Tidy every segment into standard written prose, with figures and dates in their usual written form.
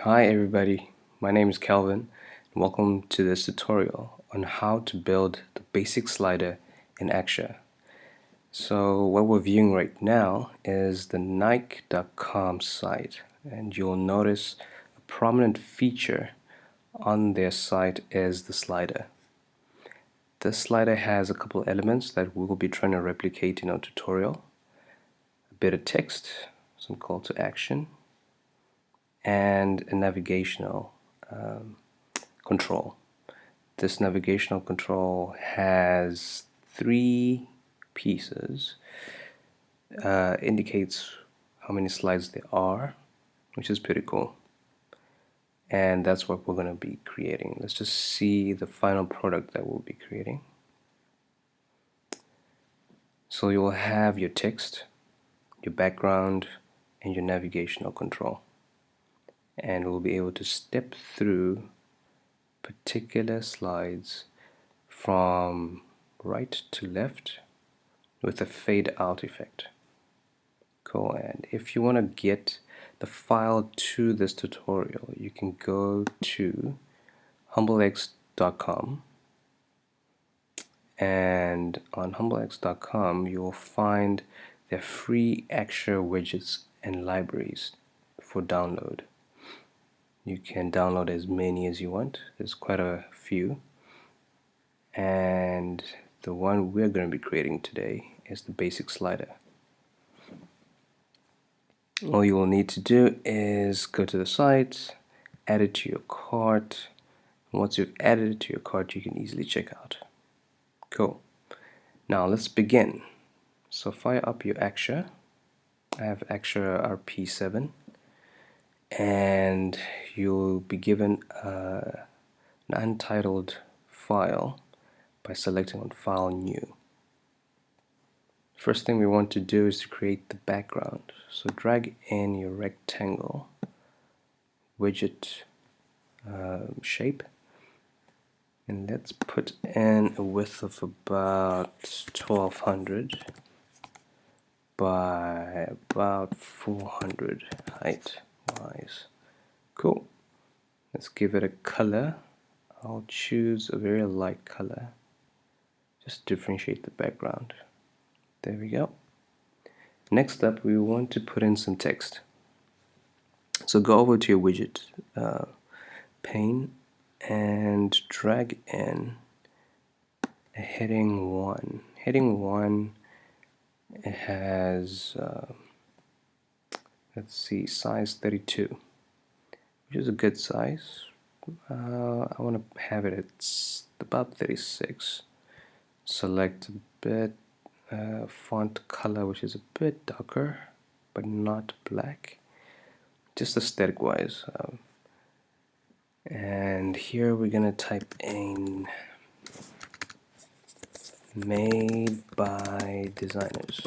Hi everybody, my name is Calvin and welcome to this tutorial on how to build the basic slider in Axure. So what we're viewing right now is the Nike.com site, and you'll notice a prominent feature on their site is the slider. This slider has a couple elements that we will be trying to replicate in our tutorial. A bit of text, some call to action, and a navigational control. This navigational control has three pieces, indicates how many slides there are, which is pretty cool. And that's what we're going to be creating. Let's just see the final product that we'll be creating. So you'll have your text, your background, and your navigational control. And we'll be able to step through particular slides from right to left with a fade out effect. Cool. And if you want to get the file to this tutorial, you can go to humblex.com, and on humblex.com you will find their free Axure widgets and libraries for download. You can download as many as you want. There's quite a few, and the one we're going to be creating today is the basic slider. All you will need to do is go to the site, add it to your cart. Once you've added it to your cart, you can easily check out. Cool. Now let's begin. So fire up your Axure. I have Axure RP7, and you'll be given an untitled file by selecting on File New. First thing we want to do is to create the background. So drag in your rectangle widget shape, and let's put in a width of about 1200 by about 400 height wise. Cool. Let's give it a color. I'll choose a very light color just to differentiate the background. There we go. Next up, we want to put in some text. So go over to your widget pane and drag in a heading 1. Heading 1, it has let's see, size 32, which is a good size. I want to have it at about 36. Select a bit font color, which is a bit darker but not black, just aesthetic wise. And here we're gonna type in made by designers,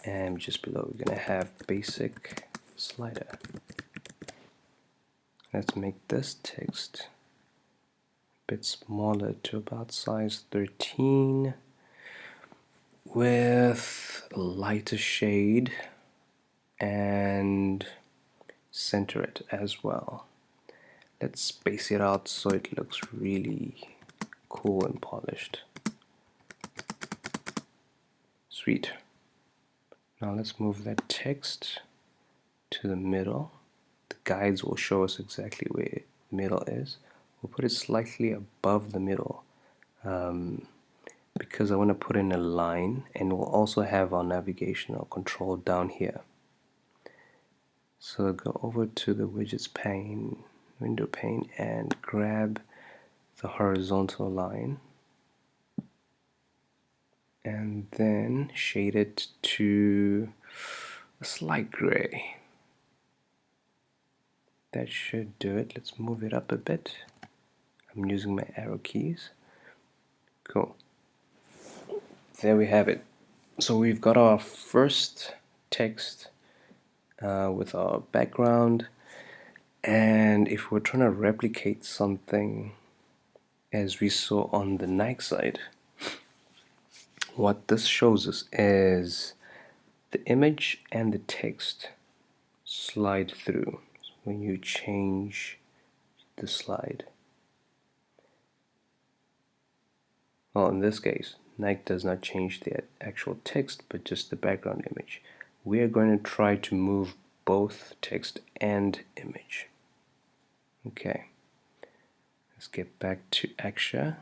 and just below we're gonna have basic slider. Let's make this text a bit smaller to about size 13 with a lighter shade, and center it as well. Let's space it out so it looks really cool and polished. Sweet. Now let's move that text to the middle. The guides will show us exactly where the middle is. We'll put it slightly above the middle because I want to put in a line, and we'll also have our navigational control down here. So go over to the widgets pane, window pane, and grab the horizontal line and then shade it to a slight gray. That should do it. Let's move it up a bit. I'm using my arrow keys. Cool. There we have it. So we've got our first text with our background, and if we're trying to replicate something as we saw on the Nike side, what this shows us is the image and the text slide through. when you change the slide. Well, in this case, Nike does not change the actual text, but just the background image. We are going to try to move both text and image. Okay, let's get back to Axure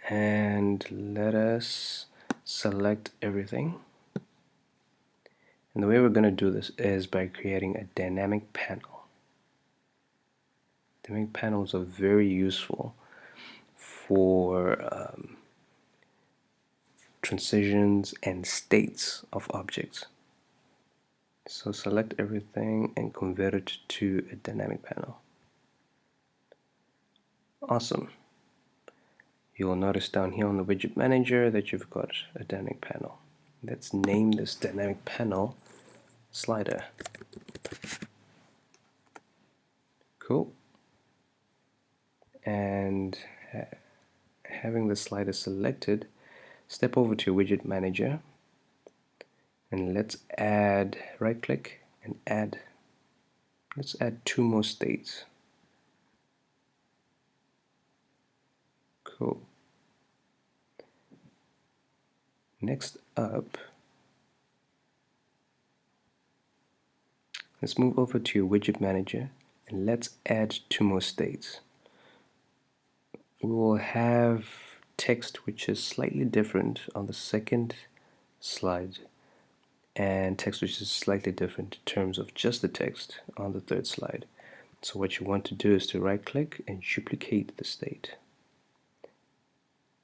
and let us select everything. And the way we're going to do this is by creating a dynamic panel. Dynamic panels are very useful for transitions and states of objects. So select everything and convert it to a dynamic panel. Awesome. You'll notice down here on the widget manager that you've got a dynamic panel. Let's name this dynamic panel slider. Cool. And having the slider selected, step over to widget manager and let's add, right click and add, let's add 2 more states. Cool. Next up, let's move over to your widget manager and let's add 2 more states. We will have text which is slightly different on the second slide and text which is slightly different in terms of just the text on the third slide. So what you want to do is to right click and duplicate the state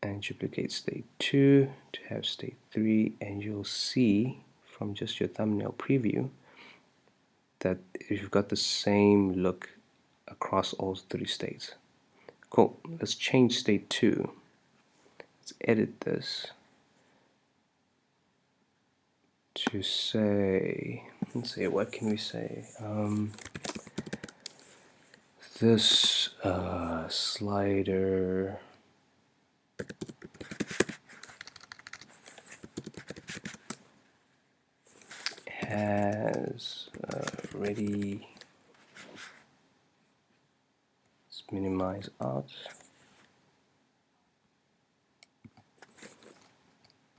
and duplicate state 2 to have state 3, and you'll see from just your thumbnail preview that you've got the same look across all 3 states. Cool. Let's change state 2. Let's edit this to say, let's see, what can we say? This slider has ready, let's minimize out,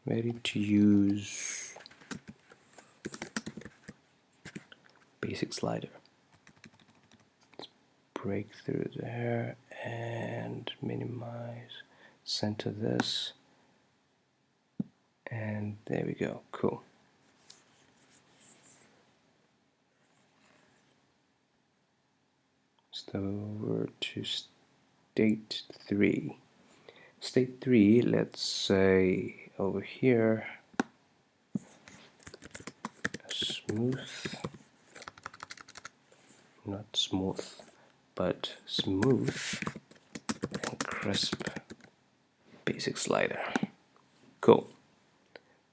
ready to use basic slider. Let's break through there and minimize, center this, and there we go. Cool. Step over to state 3. State 3, let's say over here, smooth, not smooth, but smooth and crisp basic slider. Cool.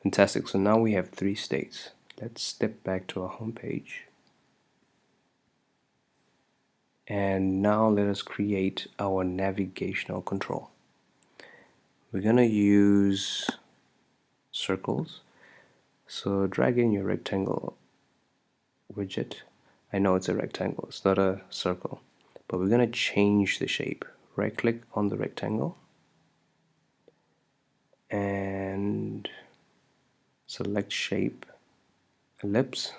Fantastic. So now we have 3 states. Let's step back to our home page. And now let us create our navigational control. We're going to use circles. So drag in your rectangle widget. I know it's a rectangle, it's not a circle, but we're going to change the shape. Right click on the rectangle and select shape, ellipse,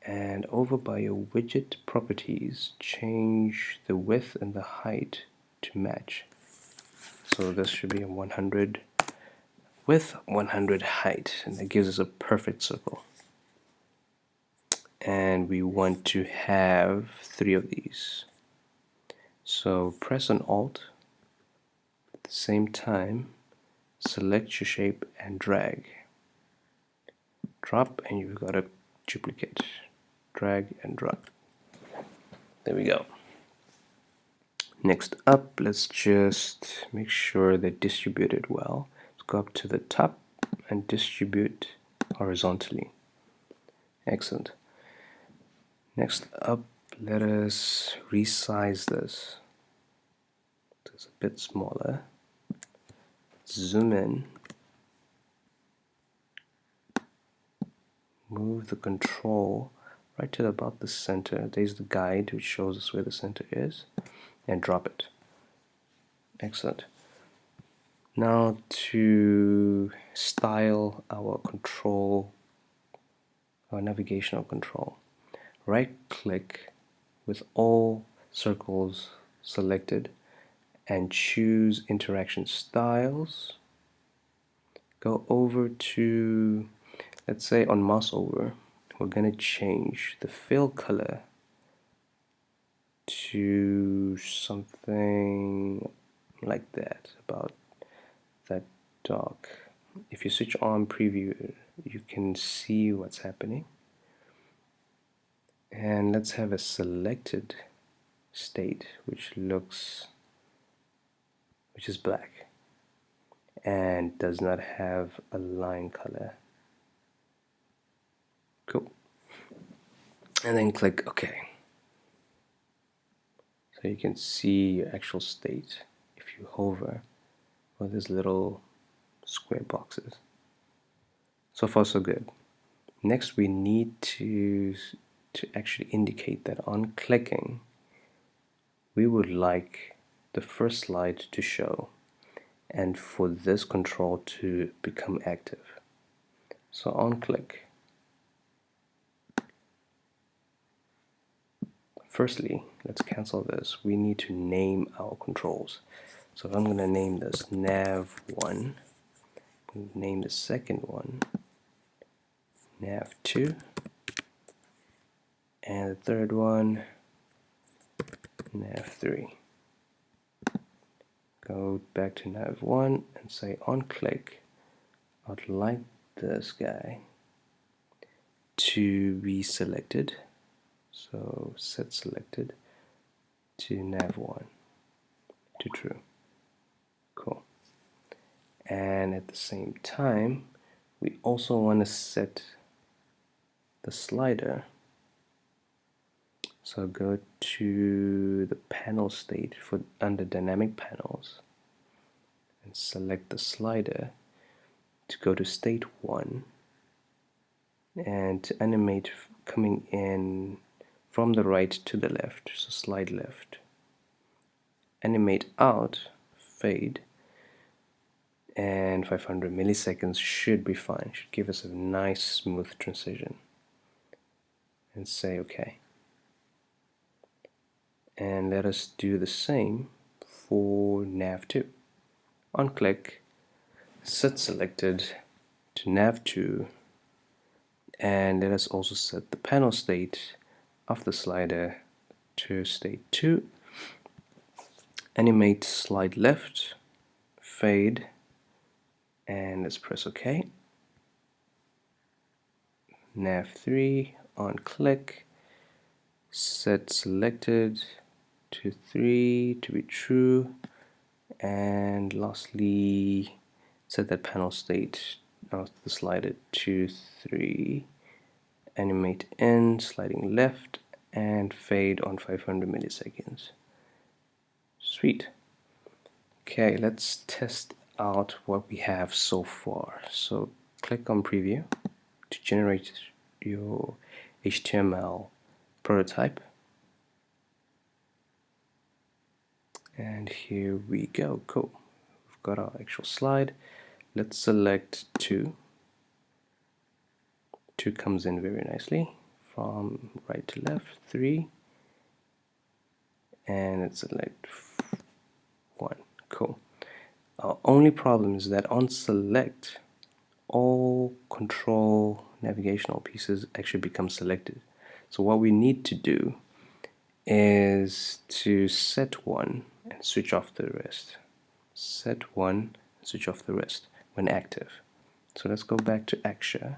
and over by your widget properties change the width and the height to match. So this should be a 100 width, 100 height, and that gives us a perfect circle. And we want to have 3 of these. So press on Alt, at the same time select your shape and drag. Drop, and you've got a duplicate. Drag and drop. There we go. Next up, let's just make sure they're distributed well. Let's go up to the top and distribute horizontally. Excellent. Next up, let us resize this. It's a bit smaller. Zoom in. Move the control right to about the center. There's the guide which shows us where the center is, and drop it. Excellent. Now to style our control, our navigational control, right click with all circles selected and choose interaction styles. Go over to, let's say on mouse over, we're going to change the fill color to something like that, about that dark. If you switch on preview, you can see what's happening. And let's have a selected state which is black and does not have a line color. Cool. And then click OK. So you can see your actual state if you hover over these little square boxes. So far so good. Next we need to actually indicate that on clicking we would like the first slide to show and for this control to become active. So on click, firstly let's cancel this. We need to name our controls. So I'm going to name this nav1, name the second one nav2, and the third one nav3. Go back to nav1 and say on click, I'd like this guy to be selected. So set selected to nav1 to true. Cool. And at the same time, we also want to set the slider. So go to the panel state for under dynamic panels and select the slider to go to state 1 and to animate coming in from the right to the left, so slide left. Animate out, fade, and 500 milliseconds should be fine, should give us a nice smooth transition. And say OK. And let us do the same for nav2. On click, set selected to nav2, and let us also set the panel state of the slider to state 2. Animate slide left, fade, and let's press OK. nav3 on click, set selected to 3 to be true, and lastly set that panel state of the slider to 3. Animate in, sliding left, and fade on 500 milliseconds. Sweet. Okay, let's test out what we have so far. So click on preview to generate your HTML prototype. And here we go. Cool. We've got our actual slide. Let's select 2. 2 comes in very nicely from right to left. 3, and let's select 1. Cool. Our only problem is that on select, all control navigational pieces actually become selected. So what we need to do is to set 1 and switch off the rest. Set 1, switch off the rest when active. So let's go back to Axure,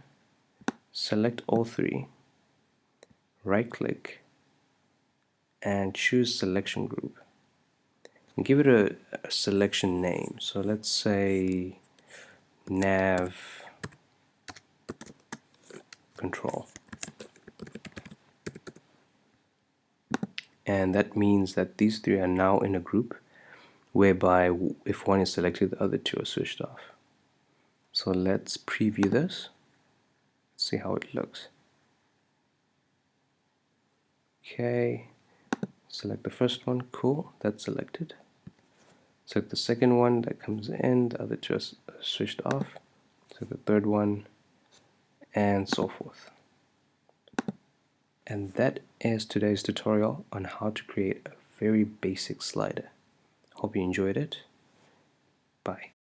select all 3, right click, and choose selection group. And give it a selection name. So let's say nav control. And that means that these 3 are now in a group whereby if one is selected, the other 2 are switched off. So let's preview this, see how it looks. Okay, select the first one, cool, that's selected. Select the second one, that comes in, the other two are switched off. So the third one, and so forth. And that is today's tutorial on how to create a very basic slider. Hope you enjoyed it. Bye.